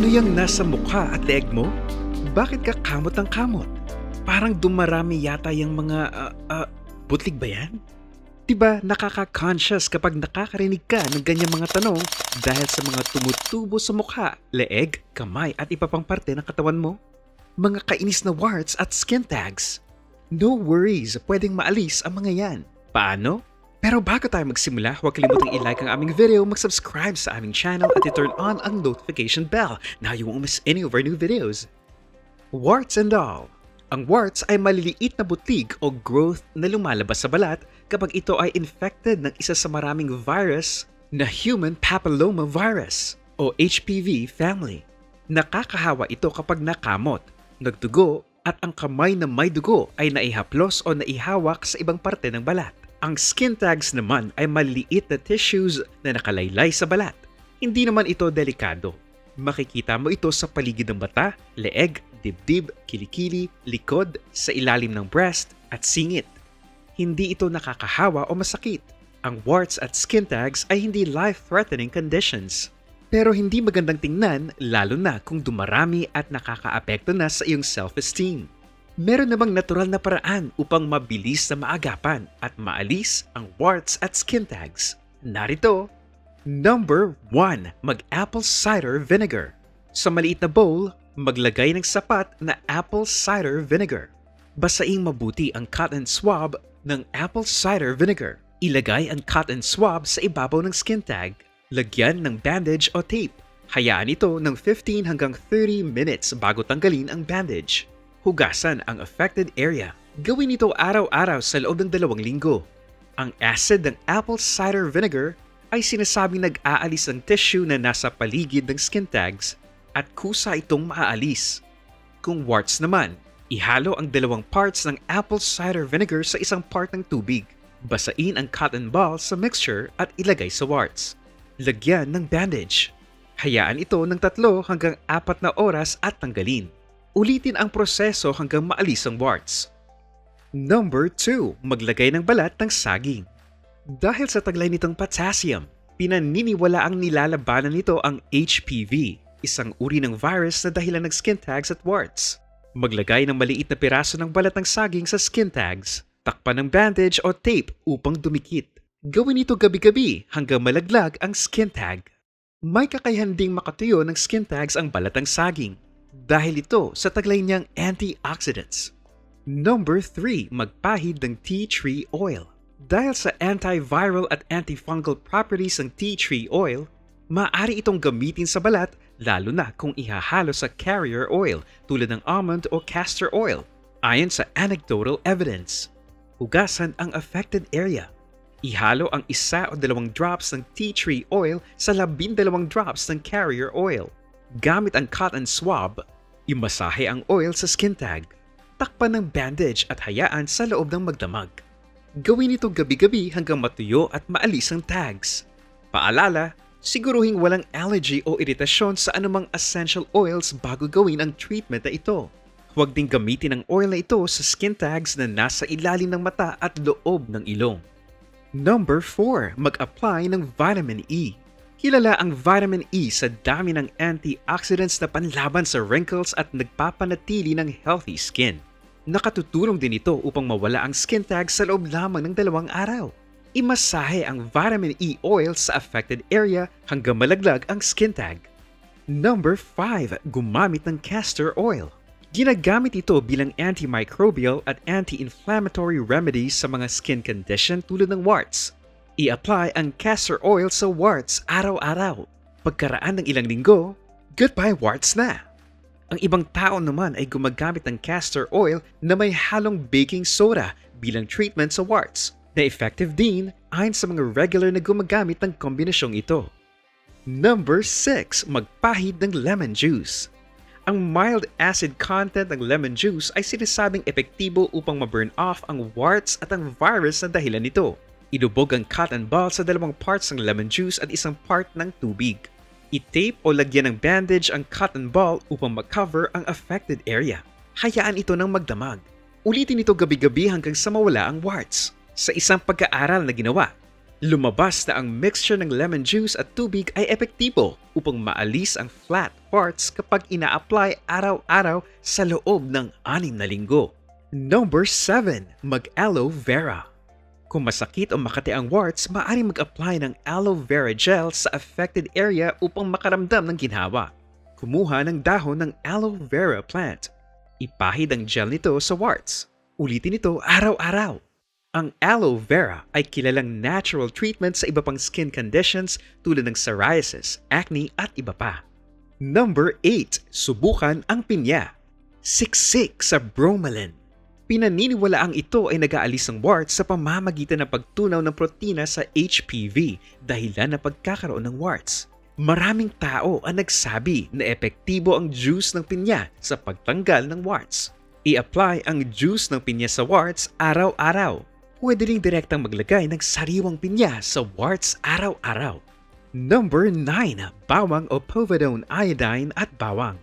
Ano yung nasa mukha at leeg mo? Bakit ka kamot ng kamot? Parang dumarami yata yung butlig ba yan? Diba nakaka-conscious kapag nakakarinig ka ng ganyang mga tanong dahil sa mga tumutubo sa mukha, leeg, kamay at iba pang parte ng katawan mo? Mga kainis na warts at skin tags. No worries, pwedeng maalis ang mga yan. Paano? Pero bago tayo magsimula, huwag kalimutang i-like ang aming video, mag-subscribe sa aming channel at i-turn on ang notification bell. Now you won't miss any of our new videos. Warts and all. Ang warts ay maliliit na butig o growth na lumalabas sa balat kapag ito ay infected ng isa sa maraming virus na Human Papilloma Virus o HPV family. Nakakahawa ito kapag nakamot, nagdugo at ang kamay na may dugo ay naihaplos o naihawak sa ibang parte ng balat. Ang skin tags naman ay maliliit na tissues na nakalaylay sa balat. Hindi naman ito delikado. Makikita mo ito sa paligid ng mata, leeg, dibdib, kilikili, likod, sa ilalim ng breast at singit. Hindi ito nakakahawa o masakit. Ang warts at skin tags ay hindi life-threatening conditions. Pero hindi magandang tingnan lalo na kung dumarami at nakakaapekto na sa iyong self-esteem. Meron namang natural na paraan upang mabilis na maagapan at maalis ang warts at skin tags. Narito! Number 1. Mag-apple cider vinegar. Sa maliit na bowl, maglagay ng sapat na apple cider vinegar. Basaing mabuti ang cotton swab ng apple cider vinegar. Ilagay ang cotton swab sa ibabaw ng skin tag. Lagyan ng bandage o tape. Hayaan ito ng 15 hanggang 30 minutes bago tanggalin ang bandage. Hugasan ang affected area. Gawin ito araw-araw sa loob ng 2 linggo. Ang acid ng apple cider vinegar ay sinasabing nag-aalis ng tissue na nasa paligid ng skin tags at kusa itong maaalis. Kung warts naman, ihalo ang 2 parts ng apple cider vinegar sa isang part ng tubig. Basain ang cotton ball sa mixture at ilagay sa warts. Lagyan ng bandage. Hayaan ito ng 3 hanggang 4 na oras at tanggalin. Ulitin ang proseso hanggang maalis ang warts. Number 2. Maglagay ng balat ng saging. Dahil sa taglay nitong potassium, pinaniniwala ang nilalabanan nito ang HPV, isang uri ng virus na dahilan ng skin tags at warts. Maglagay ng maliit na piraso ng balat ng saging sa skin tags. Takpan ng bandage o tape upang dumikit. Gawin ito gabi-gabi hanggang malaglag ang skin tag. May kakayahan ding makatuyo ng skin tags ang balat ng saging dahil ito sa taglay niyang antioxidants. Number 3. Magpahid ng tea tree oil. Dahil sa antiviral at antifungal properties ng tea tree oil, maaari itong gamitin sa balat lalo na kung ihahalo sa carrier oil tulad ng almond o castor oil. Ayon sa anecdotal evidence, hugasan ang affected area. Ihalo ang 1 o 2 drops ng tea tree oil sa 12 drops ng carrier oil. Gamit ang cotton swab, imasahe ang oil sa skin tag. Takpan ng bandage at hayaan sa loob ng magdamag. Gawin ito gabi-gabi hanggang matuyo at maalis ang tags. Paalala, siguruhing walang allergy o iritasyon sa anumang essential oils bago gawin ang treatment na ito. Huwag ding gamitin ang oil na ito sa skin tags na nasa ilalim ng mata at loob ng ilong. Number 4. Mag-apply ng vitamin E. Kilala ang vitamin E sa dami ng antioxidants na panlaban sa wrinkles at nagpapanatili ng healthy skin. Nakatutulong din ito upang mawala ang skin tag sa loob lamang ng 2 araw. Imasahe ang vitamin E oil sa affected area hanggang malaglag ang skin tag. Number 5. Gumamit ng castor oil. Ginagamit ito bilang antimicrobial at anti-inflammatory remedies sa mga skin condition tulad ng warts. I-apply ang castor oil sa warts araw-araw. Pagkaraan ng ilang linggo, goodbye warts na! Ang ibang tao naman ay gumagamit ng castor oil na may halong baking soda bilang treatment sa warts na effective din ayon sa mga regular na gumagamit ng kombinasyong ito. Number 6. Magpahid ng lemon juice. Ang mild acid content ng lemon juice ay sinasabing epektibo upang ma-burn off ang warts at ang virus na dahilan nito. Ilubog ang cotton ball sa 2 parts ng lemon juice at 1 part ng tubig. I-tape o lagyan ng bandage ang cotton ball upang ma-cover ang affected area. Hayaan ito ng magdamag. Ulitin ito gabi-gabi hanggang sa mawala ang warts. Sa isang pag-aaral na ginawa, Lumabas na ang mixture ng lemon juice at tubig ay epektibo upang maalis ang flat parts kapag ina-apply araw-araw sa loob ng 6 na linggo. Number 7. Mag-aloe vera. Kung masakit o makati ang warts, maaaring mag-apply ng aloe vera gel sa affected area upang makaramdam ng ginhawa. Kumuha ng dahon ng aloe vera plant. Ipahid ang gel nito sa warts. Ulitin ito araw-araw. Ang aloe vera ay kilalang natural treatment sa iba pang skin conditions tulad ng psoriasis, acne at iba pa. Number 8. Subukan ang pinya. Siksik sa bromelain. Pinaniniwalaang ito ay nag-aalis ng warts sa pamamagitan ng pagtunaw ng protina sa HPV dahilan ng pagkakaroon ng warts. Maraming tao ang nagsabi na epektibo ang juice ng pinya sa pagtanggal ng warts. I-apply ang juice ng pinya sa warts araw-araw. Pwede ring direktang maglagay ng sariwang pinya sa warts araw-araw. Number 9. Bawang o povidone iodine at bawang.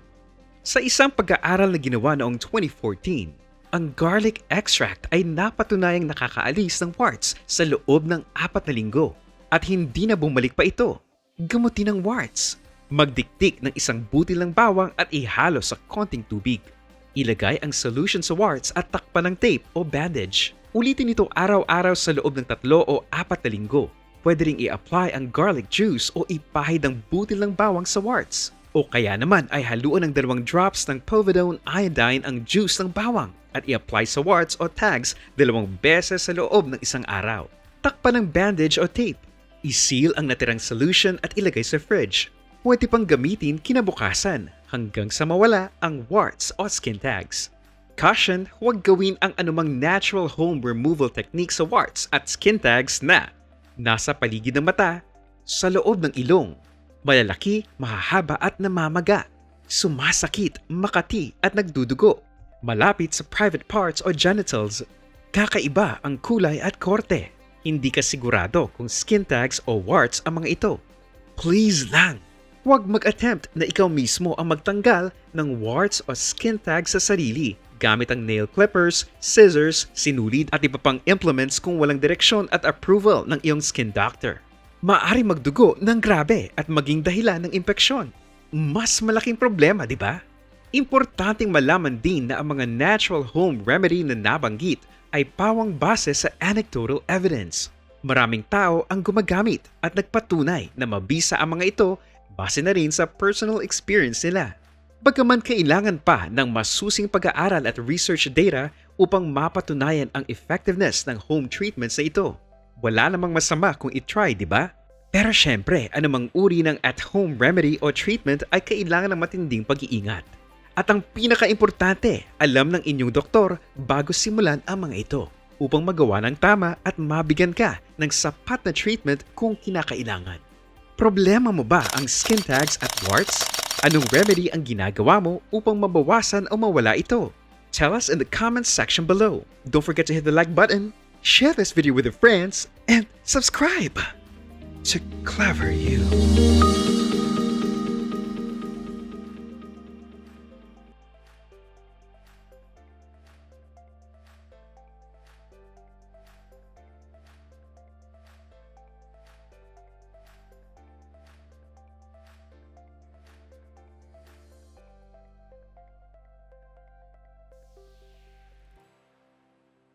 Sa isang pag-aaral na ginawa noong 2014, ang garlic extract ay napatunayang nakakaalis ng warts sa loob ng 4 na linggo at hindi na bumalik pa ito. Gamutin ang warts. Magdikdik ng isang butil ng bawang at ihalo sa konting tubig. Ilagay ang solution sa warts at takpan ng tape o bandage. Ulitin ito araw-araw sa loob ng 3 o 4 na linggo. Pwede ring i-apply ang garlic juice o ipahid ang butil ng bawang sa warts. O kaya naman ay haluan ng 2 drops ng povidone iodine ang juice ng bawang at i-apply sa warts o tags 2 beses sa loob ng 1 araw. Takpan ng bandage o tape. I-seal ang natirang solution at ilagay sa fridge. Pwede pang gamitin kinabukasan hanggang sa mawala ang warts o skin tags. Caution, huwag gawin ang anumang natural home removal technique sa warts at skin tags na nasa paligid ng mata, sa loob ng ilong, malalaki, mahahaba at namamaga, sumasakit, makati at nagdudugo, malapit sa private parts o genitals, kakaiba ang kulay at korte. Hindi ka sigurado kung skin tags o warts ang mga ito. Please lang, huwag mag-attempt na ikaw mismo ang magtanggal ng warts o skin tags sa sarili gamit ang nail clippers, scissors, sinulid at iba pang implements kung walang direksyon at approval ng iyong skin doctor. Maaari magdugo ng grabe at maging dahilan ng impeksyon. Mas malaking problema, di ba? Importanteng malaman din na ang mga natural home remedy na nabanggit ay pawang base sa anecdotal evidence. Maraming tao ang gumagamit at nagpatunay na mabisa ang mga ito base na rin sa personal experience nila. Bagaman kailangan pa ng masusing pag-aaral at research data upang mapatunayan ang effectiveness ng home treatments na ito. Wala namang masama kung i-try, di ba? Pero syempre, anumang uri ng at-home remedy o treatment ay kailangan ng matinding pag-iingat. At ang pinaka-importante, alam ng inyong doktor bago simulan ang mga ito upang magawa ng tama at mabigyan ka ng sapat na treatment kung kinakailangan. Problema mo ba ang skin tags at warts? Anong remedy ang ginagawa mo upang mabawasan o mawala ito? Tell us in the comments section below. Don't forget to hit the like button, share this video with your friends, and subscribe to Clever You.